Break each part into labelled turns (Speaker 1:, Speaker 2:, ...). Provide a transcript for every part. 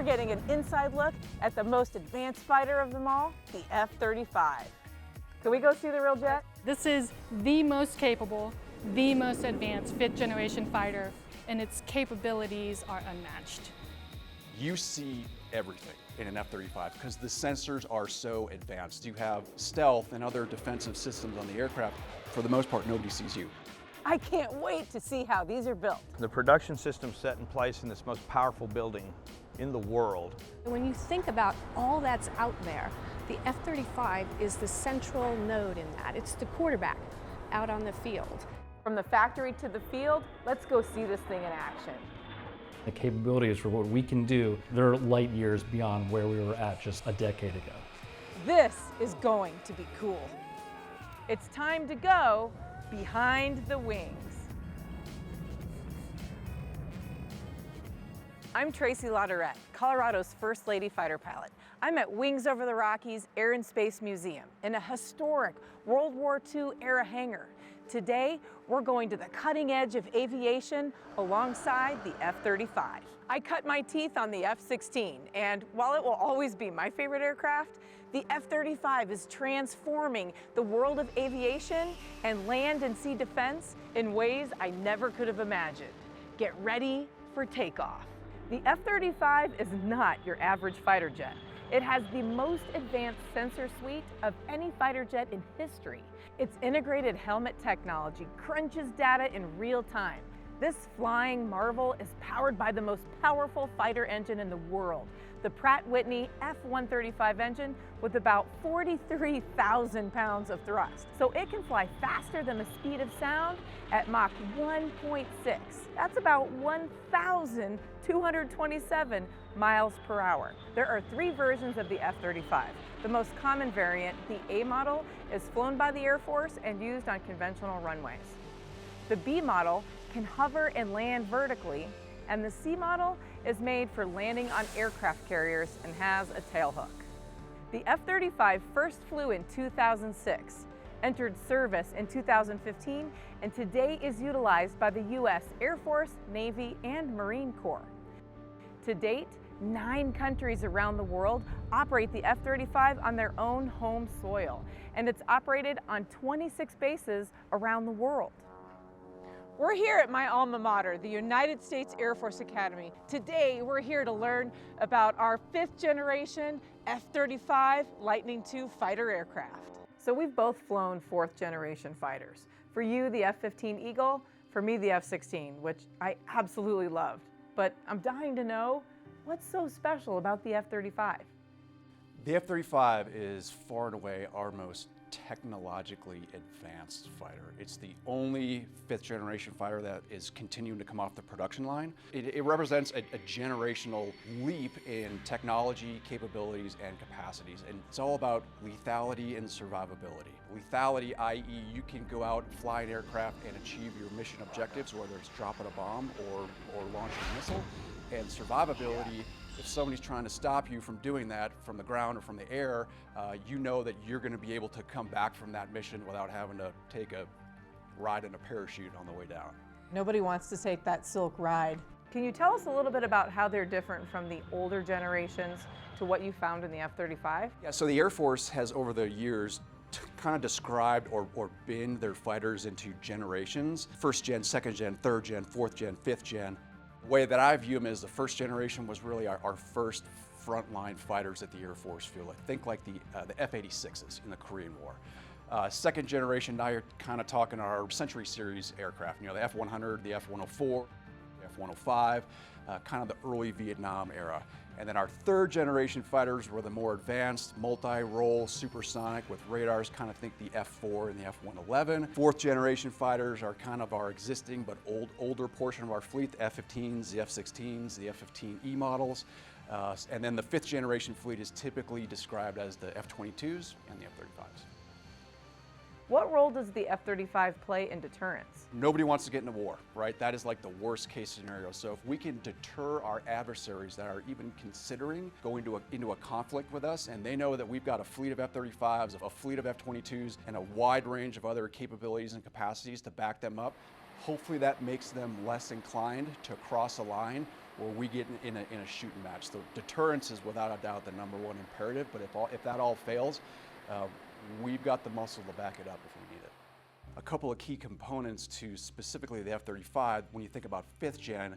Speaker 1: we're getting an inside look at the most advanced fighter of them all, the F-35. Can we go see the real jet?
Speaker 2: This is the most capable, the most advanced fifth generation fighter, and its capabilities are unmatched.
Speaker 3: You see everything in an F-35 because the sensors are so advanced. You have stealth and other defensive systems on the aircraft. For the most part, nobody sees you.
Speaker 1: I can't wait to see how these are built.
Speaker 4: The production system set in place in this most powerful building in the world.
Speaker 5: When you think about all that's out there, the F-35 is the central node in that. It's the quarterback out on the field.
Speaker 1: From the factory to the field, let's go see this thing in action.
Speaker 6: The capabilities for what we can do, they're light years beyond where we were at just a decade ago.
Speaker 1: This is going to be cool. It's time to go behind the wings. I'm Tracy Lauterat, Colorado's First Lady Fighter Pilot. I'm at Wings Over the Rockies Air and Space Museum in a historic World War II era hangar. Today, we're going to the cutting edge of aviation alongside the F-35. I cut my teeth on the F-16, and while it will always be my favorite aircraft, the F-35 is transforming the world of aviation and land and sea defense in ways I never could have imagined. Get ready for takeoff. The F-35 is not your average fighter jet. It has the most advanced sensor suite of any fighter jet in history. Its integrated helmet technology crunches data in real time. This flying marvel is powered by the most powerful fighter engine in the world, the Pratt & Whitney F-135 engine with about 43,000 pounds of thrust. So it can fly faster than the speed of sound at Mach 1.6. That's about 1,227 miles per hour. There are 3 versions of the F-35. The most common variant, the A model, is flown by the Air Force and used on conventional runways. The B model can hover and land vertically, and the C model is made for landing on aircraft carriers and has a tailhook. The F-35 first flew in 2006, entered service in 2015, and today is utilized by the U.S. Air Force, Navy, and Marine Corps. To date, 9 countries around the world operate the F-35 on their own home soil, and it's operated on 26 bases around the world. We're here at my alma mater, the United States Air Force Academy. Today, we're here to learn about our 5th generation F-35 Lightning II fighter aircraft. So we've both flown 4th generation fighters. For you, the F-15 Eagle, for me, the F-16, which I absolutely loved. But I'm dying to know, what's so special about the F-35?
Speaker 3: The F-35 is far and away our most technologically advanced fighter. It's the only 5th generation fighter that is continuing to come off the production line. It represents a generational leap in technology, capabilities, and capacities. And it's all about lethality and survivability. Lethality, i.e. you can go out and fly an aircraft and achieve your mission objectives, whether it's dropping a bomb or launching a missile. And survivability, if somebody's trying to stop you from doing that from the ground or from the air, you know that you're going to be able to come back from that mission without having to take a ride in a parachute on the way down.
Speaker 1: Nobody wants to take that silk ride. Can you tell us a little bit about how they're different from the older generations to what you found in the F-35?
Speaker 3: Yeah, so the Air Force has over the years kind of described or binned their fighters into generations. 1st gen, 2nd gen, 3rd gen, 4th gen, 5th gen. The way that I view them is the 1st generation was really our first frontline fighters at the Air Force field. Think like the F-86s in the Korean War. 2nd generation, now you're kind of talking our Century Series aircraft, you know, the F-100, the F-104, the F-105, kind of the early Vietnam era. And then our 3rd generation fighters were the more advanced, multi-role, supersonic with radars, kind of think the F-4 and the F-111. 4th generation fighters are kind of our existing but older portion of our fleet, the F-15s, the F-16s, the F-15E models. And then the 5th generation fleet is typically described as the F-22s and the F-35s.
Speaker 1: What role does the F-35 play in deterrence?
Speaker 3: Nobody wants to get into war, right? That is like the worst case scenario. So if we can deter our adversaries that are even considering going into a conflict with us, and they know that we've got a fleet of F-35s, a fleet of F-22s, and a wide range of other capabilities and capacities to back them up, hopefully that makes them less inclined to cross a line where we get in a shooting match. So deterrence is without a doubt the #1 imperative, but if that all fails, we've got the muscle to back it up if we need it. A couple of key components to specifically the F-35, when you think about 5th gen,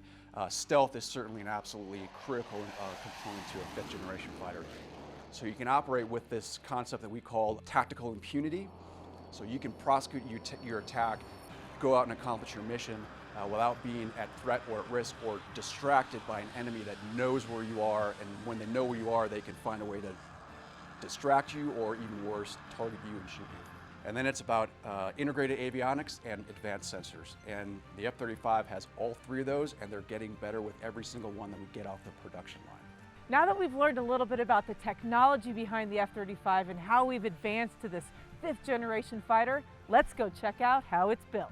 Speaker 3: stealth is certainly an absolutely critical component to a 5th generation fighter. So you can operate with this concept that we call tactical impunity. So you can prosecute your attack, go out and accomplish your mission without being at threat or at risk or distracted by an enemy that knows where you are, and when they know where you are, they can find a way to distract you or even worse, target you and shoot you. And then it's about integrated avionics and advanced sensors. And the F-35 has all 3 of those, and they're getting better with every single one that we get off the production line.
Speaker 1: Now that we've learned a little bit about the technology behind the F-35 and how we've advanced to this 5th generation fighter, let's go check out how it's built.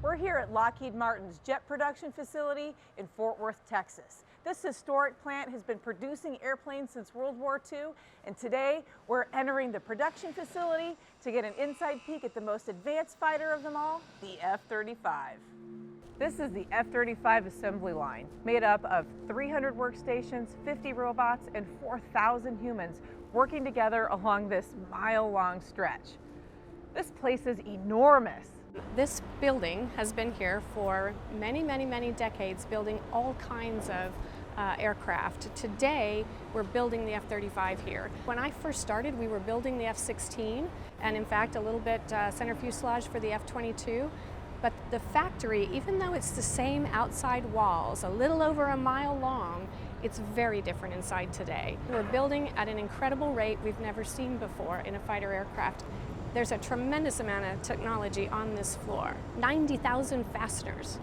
Speaker 1: We're here at Lockheed Martin's jet production facility in Fort Worth, Texas. This historic plant has been producing airplanes since World War II, and today we're entering the production facility to get an inside peek at the most advanced fighter of them all, the F-35. This is the F-35 assembly line, made up of 300 workstations, 50 robots, and 4,000 humans working together along this mile-long stretch. This place is enormous.
Speaker 5: This building has been here for many, many, many decades, building all kinds of aircraft. Today, we're building the F-35 here. When I first started, we were building the F-16, and in fact, a little bit center fuselage for the F-22. But the factory, even though it's the same outside walls, a little over a mile long, it's very different inside today. We're building at an incredible rate we've never seen before in a fighter aircraft. There's a tremendous amount of technology on this floor. 90,000 fasteners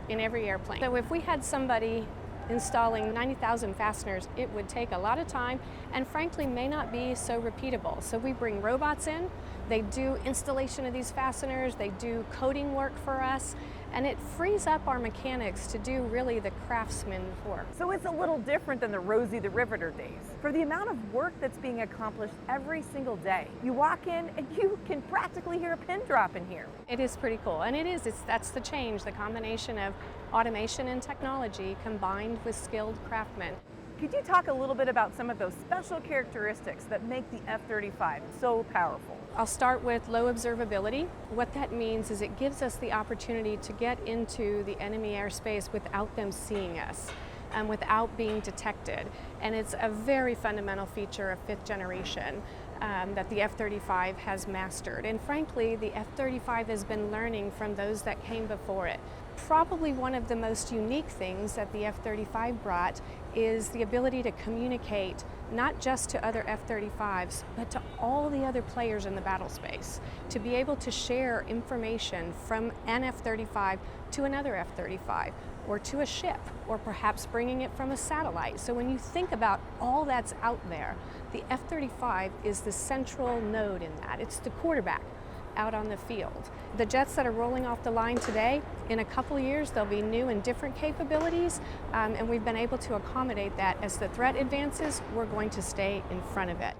Speaker 5: in every airplane. So if we had somebody installing 90,000 fasteners, it would take a lot of time and frankly may not be so repeatable. So we bring robots in, they do installation of these fasteners, they do coating work for us, and it frees up our mechanics to do really the craftsman work.
Speaker 1: So it's a little different than the Rosie the Riveter days. For the amount of work that's being accomplished every single day, you walk in and you can practically hear a pin drop in here.
Speaker 5: It is pretty cool, and that's the change, the combination of automation and technology combined with skilled craftsmen.
Speaker 1: Could you talk a little bit about some of those special characteristics that make the F-35 so powerful?
Speaker 5: I'll start with low observability. What that means is it gives us the opportunity to get into the enemy airspace without them seeing us and without being detected. And it's a very fundamental feature of 5th generation that the F-35 has mastered. And frankly, the F-35 has been learning from those that came before it. Probably one of the most unique things that the F-35 brought is the ability to communicate not just to other F-35s, but to all the other players in the battle space, to be able to share information from an F-35 to another F-35, or to a ship, or perhaps bringing it from a satellite. So when you think about all that's out there, the F-35 is the central node in that. It's the quarterback out on the field. The jets that are rolling off the line today, in a couple of years, they'll be new and different capabilities, and we've been able to accommodate that. As the threat advances, we're going to stay in front of it.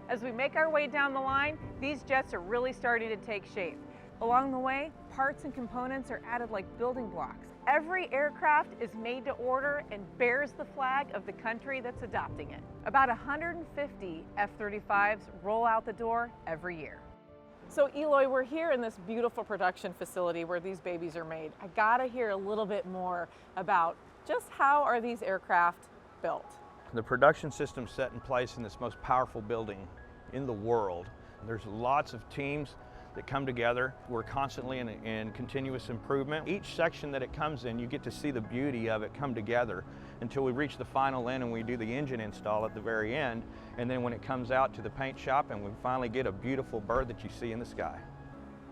Speaker 1: As we make our way down the line, these jets are really starting to take shape. Along the way, parts and components are added like building blocks. Every aircraft is made to order and bears the flag of the country that's adopting it. About 150 F-35s roll out the door every year. So Eloy, we're here in this beautiful production facility where these babies are made. I gotta hear a little bit more about just how are these aircraft built?
Speaker 4: The production system set in place in this most powerful building in the world. There's lots of teams that come together. We're constantly in continuous improvement. Each section that it comes in, you get to see the beauty of it come together until we reach the final end and we do the engine install at the very end. And then when it comes out to the paint shop and we finally get a beautiful bird that you see in the sky.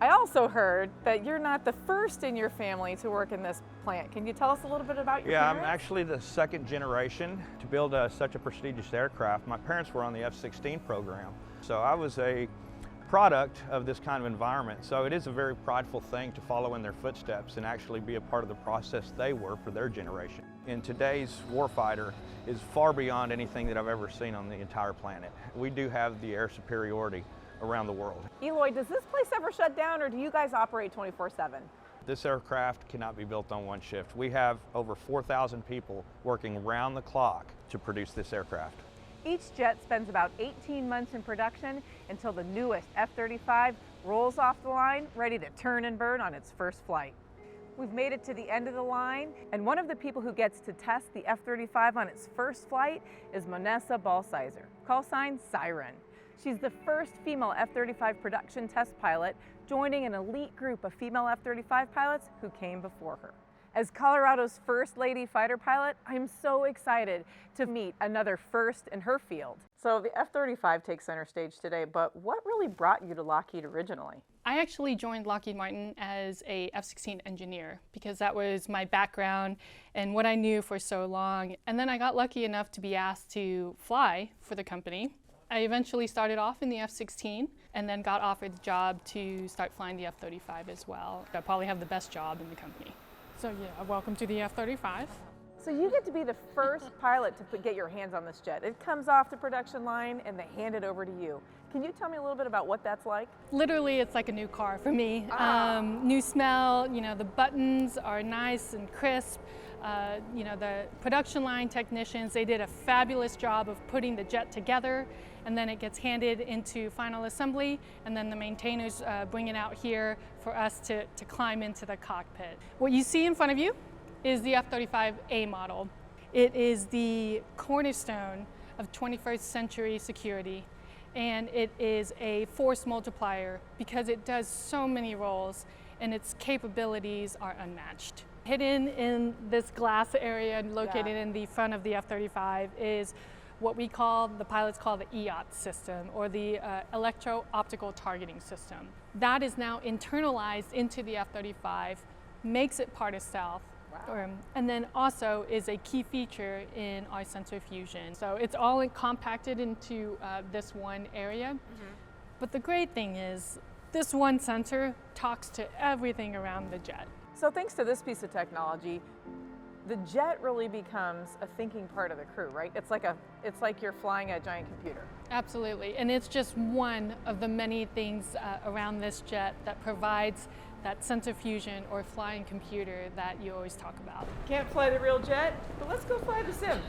Speaker 1: I also heard that you're not the first in your family to work in this plant. Can you tell us a little bit about your parents?
Speaker 4: I'm actually the second generation to build such a prestigious aircraft. My parents were on the F-16 program. So I was a product of this kind of environment. So it is a very prideful thing to follow in their footsteps and actually be a part of the process they were for their generation. In today's warfighter is far beyond anything that I've ever seen on the entire planet. We do have the air superiority around the world.
Speaker 1: Eloy, does this place ever shut down or do you guys operate 24/7?
Speaker 4: This aircraft cannot be built on one shift. We have over 4,000 people working round the clock to produce this aircraft.
Speaker 1: Each jet spends about 18 months in production until the newest F-35 rolls off the line, ready to turn and burn on its first flight. We've made it to the end of the line, and one of the people who gets to test the F-35 on its first flight is Monessa Balzhiser, call sign Siren. She's the first female F-35 production test pilot, joining an elite group of female F-35 pilots who came before her. As Colorado's first lady fighter pilot, I'm so excited to meet another first in her field. So the F-35 takes center stage today, but what really brought you to Lockheed originally?
Speaker 2: I actually joined Lockheed Martin as a F-16 engineer because that was my background and what I knew for so long. And then I got lucky enough to be asked to fly for the company. I eventually started off in the F-16 and then got offered the job to start flying the F-35 as well. I probably have the best job in the company. So yeah, welcome to the F-35.
Speaker 1: So you get to be the first pilot to get your hands on this jet. It comes off the production line and they hand it over to you. Can you tell me a little bit about what that's like?
Speaker 2: Literally, it's like a new car for me. New smell, you know, the buttons are nice and crisp. You know, the production line technicians, they did a fabulous job of putting the jet together, and then it gets handed into final assembly, and then the maintainers bring it out here for us to climb into the cockpit. What you see in front of you is the F-35A model. It is the cornerstone of 21st century security, and it is a force multiplier because it does so many roles and its capabilities are unmatched. Hidden in this glass area located in the front of the F-35 is what we call, the pilots call the EOT system, or the electro-optical targeting system. That is now internalized into the F-35, makes it part of stealth, and then also is a key feature in our sensor fusion. So it's all compacted into this one area. But the great thing is, this one sensor talks to everything around the jet.
Speaker 1: So thanks to this piece of technology, the jet really becomes a thinking part of the crew, right? It's like you're flying a giant computer.
Speaker 2: Absolutely, and it's just one of the many things around this jet that provides that sensor fusion or flying computer that you always talk about.
Speaker 1: Can't fly the real jet, but let's go fly the sim.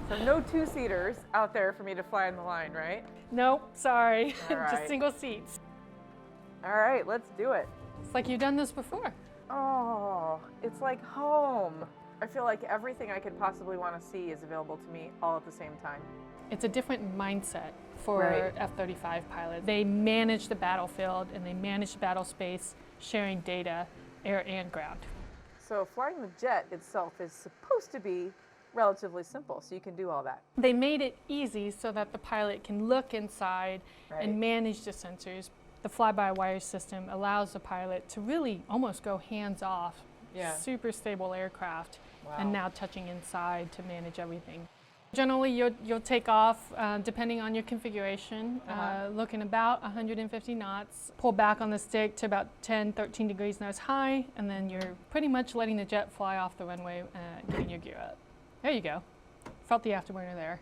Speaker 1: So no two-seaters out there for me to fly on the line, right?
Speaker 2: Nope, sorry,
Speaker 1: All right.
Speaker 2: just single seats.
Speaker 1: All right, let's do it.
Speaker 2: It's like you've done this before.
Speaker 1: Oh, it's like home. I feel like everything I could possibly want to see is available to me all at the same time.
Speaker 2: It's a different mindset for F-35 pilots. They manage the battlefield and they manage the battle space, sharing data, air and ground.
Speaker 1: So flying the jet itself is supposed to be relatively simple, so you can do all that.
Speaker 2: They made it easy so that the pilot can look inside and manage the sensors. The fly-by-wire system allows the pilot to really almost go hands-off, super stable aircraft, and now touching inside to manage everything. Generally, you'll take off, depending on your configuration, looking about 150 knots, pull back on the stick to about 10, 13 degrees nose high, and then you're pretty much letting the jet fly off the runway, getting your gear up. There you go. Felt the afterburner there.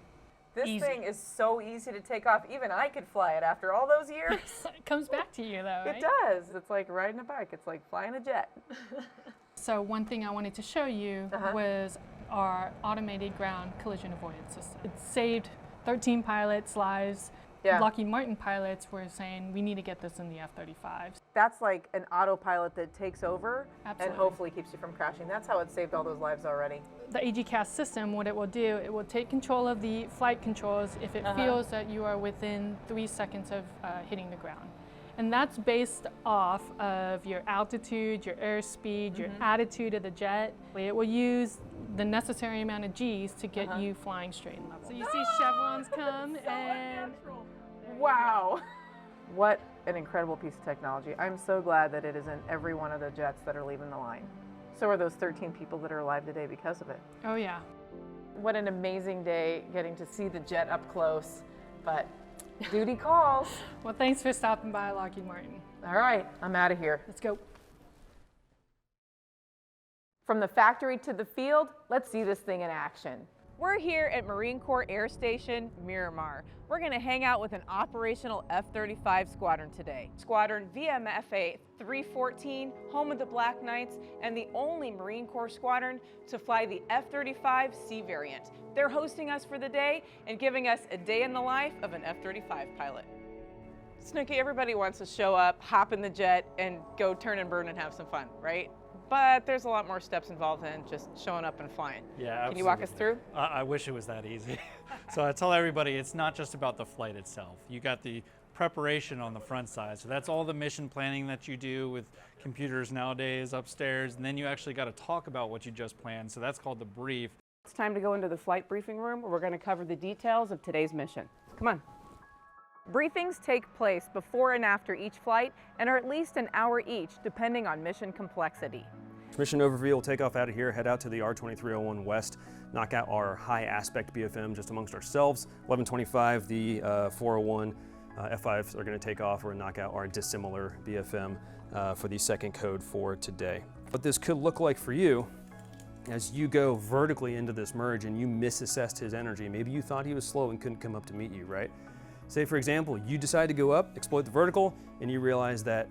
Speaker 1: This thing is so easy to take off. Even I could fly it after all those years.
Speaker 2: It comes back to you though, right?
Speaker 1: It does. It's like riding a bike. It's like flying a jet.
Speaker 2: So one thing I wanted to show you was our automated ground collision avoidance system. It saved 13 pilots' lives. Lockheed Martin pilots were saying, we need to get this in the F-35s.
Speaker 1: That's like an autopilot that takes over and hopefully keeps you from crashing. That's how it saved all those lives already.
Speaker 2: The AGCAS system, what it will do, it will take control of the flight controls if it feels that you are within 3 seconds of hitting the ground. And that's based off of your altitude, your airspeed, your attitude of the jet. It will use the necessary amount of G's to get you flying straight and level. So you see chevrons come and...
Speaker 1: Wow. What an incredible piece of technology. I'm so glad that it is in every one of the jets that are leaving the line. So are those 13 people that are alive today because of it.
Speaker 2: Oh yeah.
Speaker 1: What an amazing day getting to see the jet up close, but duty calls.
Speaker 2: Well, thanks for stopping by, Lockheed Martin.
Speaker 1: All right, I'm out of here.
Speaker 2: Let's go.
Speaker 1: From the factory to the field, let's see this thing in action. We're here at Marine Corps Air Station, Miramar. We're going to hang out with an operational F-35 squadron today. Squadron VMFA 314, home of the Black Knights, and the only Marine Corps squadron to fly the F-35 C variant. They're hosting us for the day and giving us a day in the life of an F-35 pilot. Snooki, everybody wants to show up, hop in the jet, and go turn and burn and have some fun, right? But there's a lot more steps involved than just showing up and flying.
Speaker 7: Yeah, absolutely.
Speaker 1: Can you walk us through?
Speaker 7: I wish it was that easy. So I tell everybody it's not just about the flight itself. You got the preparation on the front side. So that's all the mission planning that you do with computers nowadays upstairs. And then you actually got to talk about what you just planned. So that's called the brief.
Speaker 1: It's time to go into the flight briefing room where we're going to cover the details of today's mission. Come on. Briefings take place before and after each flight and are at least an hour each, depending on mission complexity.
Speaker 8: Mission overview will take off out of here, head out to the R2301 West, knock out our high aspect BFM just amongst ourselves. 1125, the 401 F5s are going to take off. We're going to knock out our dissimilar BFM for the second code for today. What this could look like for you as you go vertically into this merge and you misassessed his energy. Maybe you thought he was slow and couldn't come up to meet you, right? Say, for example, you decide to go up, exploit the vertical, and you realize that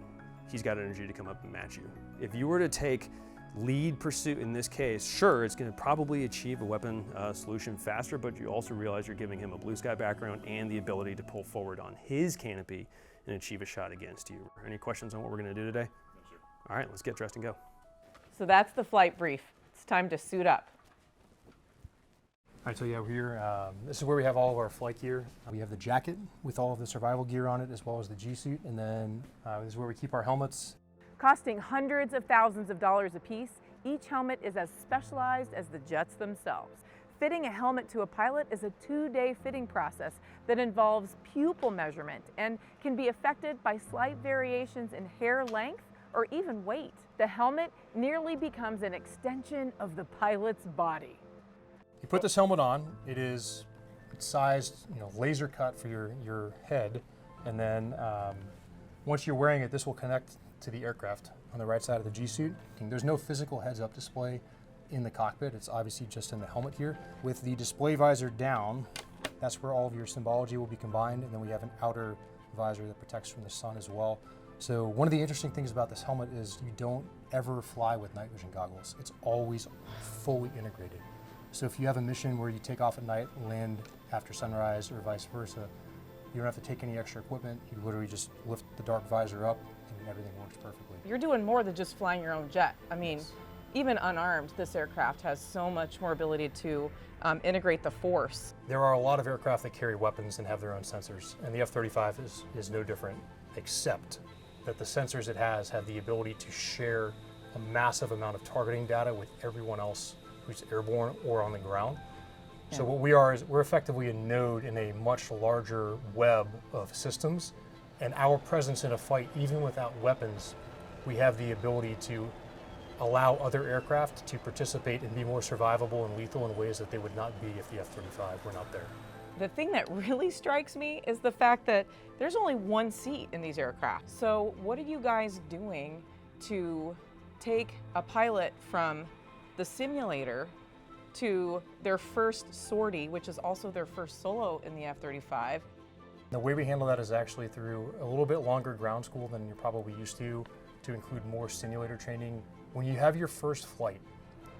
Speaker 8: he's got energy to come up and match you. If you were to take lead pursuit in this case, sure, it's going to probably achieve a weapon solution faster, but you also realize you're giving him a blue sky background and the ability to pull forward on his canopy and achieve a shot against you. Any questions on what we're going to do today? No, sir. All right, let's get dressed and go.
Speaker 1: So that's the flight brief. It's time to suit up.
Speaker 9: All right, so yeah, we're here. This is where we have all of our flight gear. We have the jacket with all of the survival gear on it, as well as the G-suit, and then this is where we keep our helmets.
Speaker 1: Costing hundreds of thousands of dollars a piece, each helmet is as specialized as the jets themselves. Fitting a helmet to a pilot is a 2-day fitting process that involves pupil measurement and can be affected by slight variations in hair length or even weight. The helmet nearly becomes an extension of the pilot's body.
Speaker 9: You put this helmet on, it's sized, laser cut for your head, and then once you're wearing it, this will connect to the aircraft on the right side of the G-suit. There's no physical heads-up display in the cockpit. It's obviously just in the helmet here. With the display visor down, that's where all of your symbology will be combined, and then we have an outer visor that protects from the sun as well. So one of the interesting things about this helmet is you don't ever fly with night vision goggles. It's always fully integrated. So if you have a mission where you take off at night, land after sunrise, or vice versa, you don't have to take any extra equipment. You literally just lift the dark visor up and everything works perfectly.
Speaker 1: You're doing more than just flying your own jet. I mean, even unarmed, this aircraft has so much more ability to integrate the force.
Speaker 9: There are a lot of aircraft that carry weapons and have their own sensors, and the F-35 is no different, except that the sensors it has have the ability to share a massive amount of targeting data with everyone else who's airborne or on the ground. Yeah. So what we are is we're effectively a node in a much larger web of systems, and our presence in a fight, even without weapons, we have the ability to allow other aircraft to participate and be more survivable and lethal in ways that they would not be if the F-35 were not there.
Speaker 1: The thing that really strikes me is the fact that there's only one seat in these aircraft. So what are you guys doing to take a pilot from the simulator to their first sortie, which is also their first solo in the F-35?
Speaker 9: The way we handle that is actually through a little bit longer ground school than you're probably used to include more simulator training. When you have your first flight,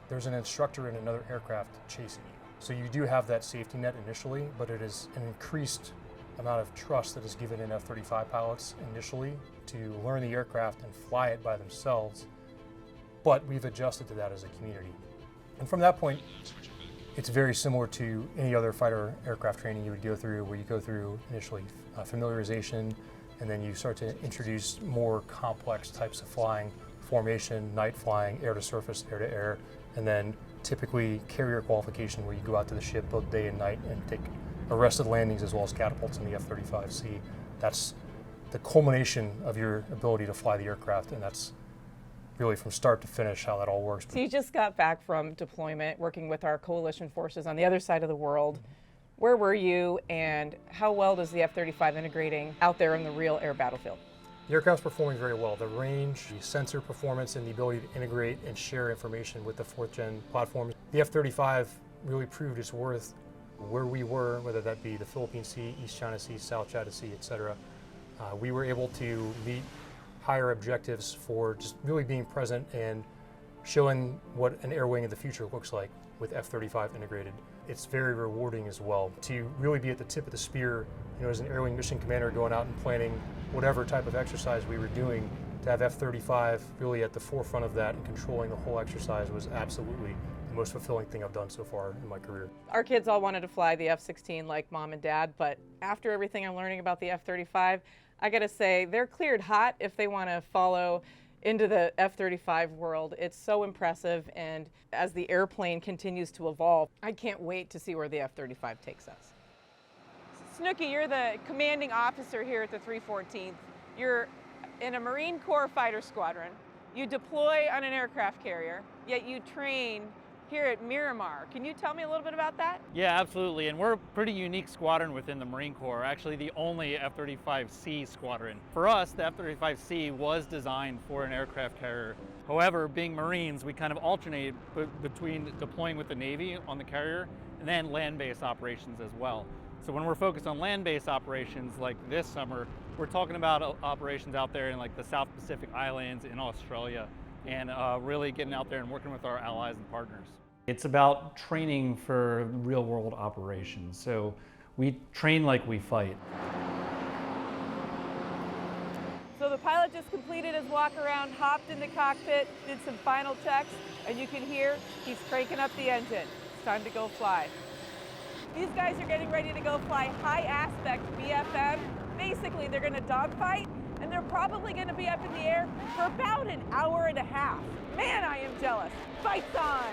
Speaker 9: there's an instructor in another aircraft chasing you. So you do have that safety net initially, but it is an increased amount of trust that is given in F-35 pilots initially to learn the aircraft and fly it by themselves. But we've adjusted to that as a community. And from that point, it's very similar to any other fighter aircraft training you would go through, where you go through initially familiarization, and then you start to introduce more complex types of flying, formation, night flying, air to surface, air to air, and then typically carrier qualification, where you go out to the ship both day and night and take arrested landings as well as catapults in the F-35C. That's the culmination of your ability to fly the aircraft, and that's really from start to finish how that all works.
Speaker 1: So you just got back from deployment, working with our coalition forces on the other side of the world. Where were you, and how well does the F-35 integrating out there in the real air battlefield?
Speaker 9: The aircraft's performing very well. The range, the sensor performance, and the ability to integrate and share information with the 4th gen platform. The F-35 really proved its worth where we were, whether that be the Philippine Sea, East China Sea, South China Sea, etc. We were able to meet higher objectives for just really being present and showing what an air wing of the future looks like with F-35 integrated. It's very rewarding as well to really be at the tip of the spear, as an air wing mission commander going out and planning whatever type of exercise we were doing. To have F-35 really at the forefront of that and controlling the whole exercise was absolutely the most fulfilling thing I've done so far in my career.
Speaker 1: Our kids all wanted to fly the F-16 like mom and dad, but after everything I'm learning about the F-35, I gotta say, they're cleared hot if they wanna follow into the F-35 world. It's so impressive, and as the airplane continues to evolve, I can't wait to see where the F-35 takes us. Snooky, you're the commanding officer here at the 314th. You're in a Marine Corps fighter squadron. You deploy on an aircraft carrier, yet you train here at Miramar. Can you tell me a little bit about that?
Speaker 7: Yeah, absolutely. And we're a pretty unique squadron within the Marine Corps, actually the only F-35C squadron. For us, the F-35C was designed for an aircraft carrier. However, being Marines, we kind of alternate between deploying with the Navy on the carrier and then land-based operations as well. So when we're focused on land-based operations like this summer, we're talking about operations out there in like the South Pacific Islands, in Australia, and really getting out there and working with our allies and partners.
Speaker 6: It's about training for real world operations. So we train like we fight.
Speaker 1: So the pilot just completed his walk around, hopped in the cockpit, did some final checks, and you can hear he's cranking up the engine. It's time to go fly. These guys are getting ready to go fly high aspect BFM. Basically, they're gonna dogfight, and they're probably gonna be up in the air for about an hour and a half. Man, I am jealous. Fights on!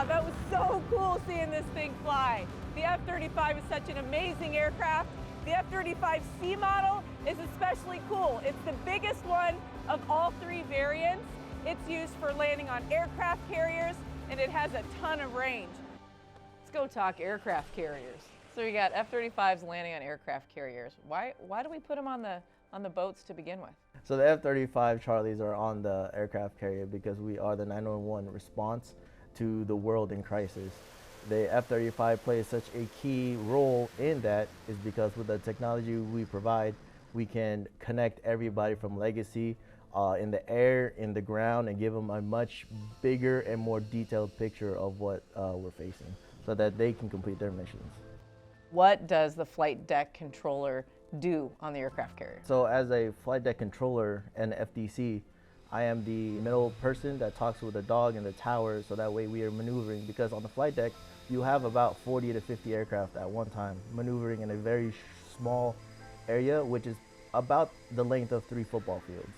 Speaker 1: That was so cool seeing this thing fly. The F-35 is such an amazing aircraft. The F-35C model is especially cool. It's the biggest one of all three variants. It's used for landing on aircraft carriers, and it has a ton of range. Let's go talk aircraft carriers. So you got F-35s landing on aircraft carriers. Why do we put them on the boats to begin with?
Speaker 10: So the F-35 Charlies are on the aircraft carrier because we are the 911 response to the world in crisis. The F-35 plays such a key role in that is because with the technology we provide, we can connect everybody from legacy in the air, in the ground, and give them a much bigger and more detailed picture of what we're facing so that they can complete their missions.
Speaker 1: What does the flight deck controller do on the aircraft carrier?
Speaker 10: So as a flight deck controller and FDC, I am the middle person that talks with the dog in the tower, so that way we are maneuvering, because on the flight deck, you have about 40 to 50 aircraft at one time, maneuvering in a very small area, which is about the length of 3 football fields.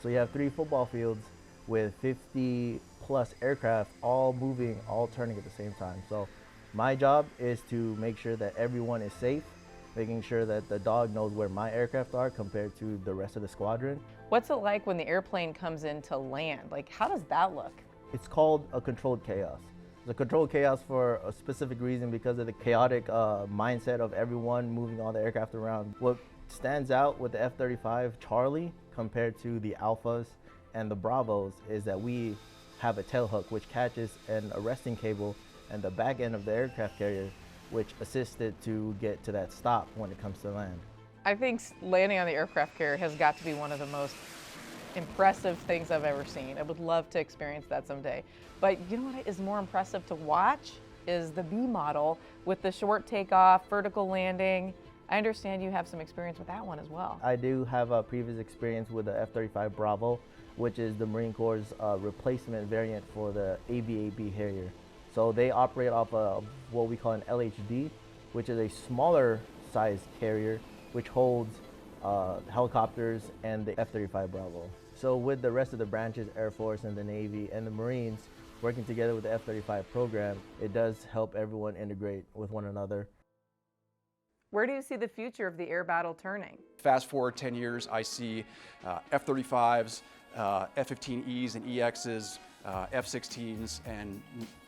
Speaker 10: So you have 3 football fields with 50 plus aircraft all moving, all turning at the same time. So my job is to make sure that everyone is safe, making sure that the dog knows where my aircraft are compared to the rest of the squadron.
Speaker 1: What's it like when the airplane comes in to land? Like, how does that look?
Speaker 10: It's called a controlled chaos. It's a controlled chaos for a specific reason because of the chaotic mindset of everyone moving all the aircraft around. What stands out with the F-35 Charlie compared to the Alphas and the Bravos is that we have a tail hook which catches an arresting cable and the back end of the aircraft carrier, which assisted to get to that stop when it comes to land.
Speaker 1: I think landing on the aircraft carrier has got to be one of the most impressive things I've ever seen. I would love to experience that someday. But you know what is more impressive to watch is the B model with the short takeoff, vertical landing. I understand you have some experience with that one as well.
Speaker 10: I do have a previous experience with the F-35 Bravo, which is the Marine Corps' replacement variant for the AVAB Harrier. So they operate off of what we call an LHD, which is a smaller size carrier, which holds helicopters, and the F-35 Bravo. So with the rest of the branches, Air Force and the Navy and the Marines, working together with the F-35 program, it does help everyone integrate with one another.
Speaker 1: Where do you see the future of the air battle turning?
Speaker 3: Fast forward 10 years, I see F-35s, F-15Es and EXs, F-16s, and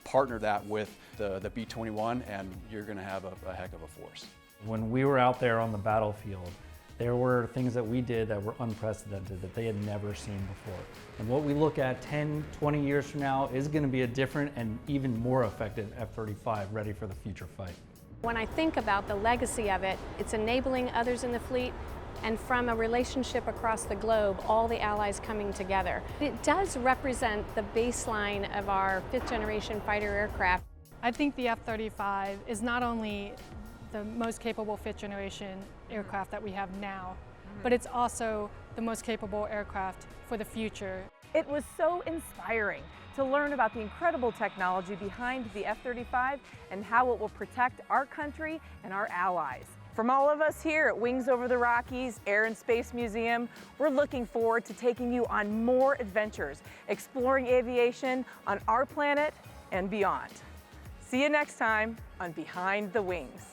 Speaker 3: partner that with the B-21, and you're going to have a heck of a force.
Speaker 6: When we were out there on the battlefield, there were things that we did that were unprecedented, that they had never seen before. And what we look at 10, 20 years from now is going to be a different and even more effective F-35 ready for the future fight.
Speaker 5: When I think about the legacy of it, it's enabling others in the fleet, and from a relationship across the globe, all the allies coming together. It does represent the baseline of our 5th generation fighter aircraft.
Speaker 2: I think the F-35 is not only the most capable 5th generation aircraft that we have now, but it's also the most capable aircraft for the future.
Speaker 1: It was so inspiring to learn about the incredible technology behind the F-35 and how it will protect our country and our allies. From all of us here at Wings Over the Rockies Air and Space Museum, we're looking forward to taking you on more adventures, exploring aviation on our planet and beyond. See you next time on Behind the Wings.